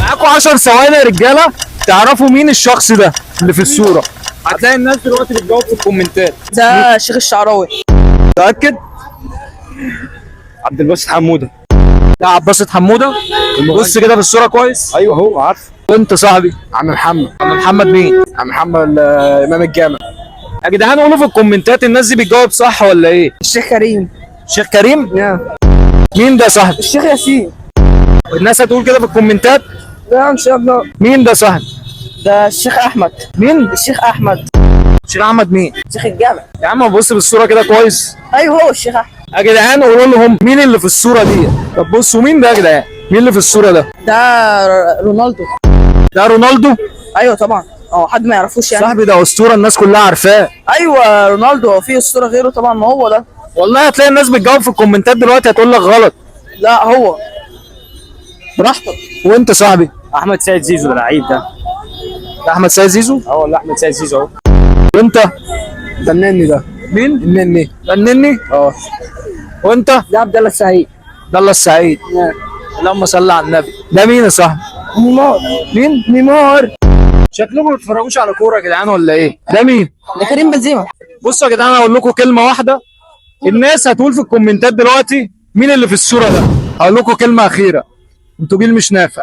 معاكم 10 ثواني يا رجاله تعرفوا مين الشخص ده اللي في الصوره. هتلاقي الناس دلوقتي بتجاوب في الكومنتات. ده الشيخ الشعراوي. متاكد؟ عبد الباسط حموده. ده عباسة حموده. بص كده في الصوره كويس. ايوه هو عارف. وانت صاحبي عم محمد. عم محمد مين؟ عم محمد امام الجامع. يا جدعان قولوا في الكومنتات الناس دي بتجاوب صح ولا ايه؟ الشيخ كريم. الشيخ كريم؟ نعم. مين ده صاحبي؟ الشيخ ياسين. الناس هتقول كده في الكومنتات. لا ان شاء الله. مين ده صاحبي؟ ده الشيخ احمد. مين؟ الشيخ احمد. الشيخ احمد مين؟ شيخ الجامع. يا عم بص بالصوره كده كويس. ايوه هو الشيخ احمد. يا جدعان قولوا لهم مين اللي في الصوره دي. طب بصوا مين ده يا جدعان؟ مين اللي في الصوره ده؟ ده رونالدو. ده رونالدو؟ ايوه طبعا. حد ما يعرفوش يعني. صاحبي ده اسطوره الناس كلها عارفاه. ايوه رونالدو، هو في اسطوره غيره طبعا؟ ما هو ده. والله هتلاقي الناس بتجاوب في الكومنتات دلوقتي هتقول لك غلط. لا هو. براحتك. وانت صاحبي؟ احمد سيد زيزو لعيب ده. ده احمد سيد زيزو؟ اه والله احمد سيد زيزو اهو. وانت؟ ده النني ده. مين؟ النني. ده النني؟ اه. وانت؟ ده عبد الله السعيد. ده الله السعيد. اللهم صل على النبي. ده مين يا صاحبي؟ نيمار. مين؟ نيمار. شكلكم ما بتتفرجوش على كوره يا جدعان ولا ايه؟ ده مين؟ ده كريم بنزيما. بصوا يا جدعان انا هقول لكم كلمه واحده. الناس هتقول في الكومنتات دلوقتي مين اللي في الصوره ده. هقول لكم كلمه اخيره. انتوا جيل مش نافع.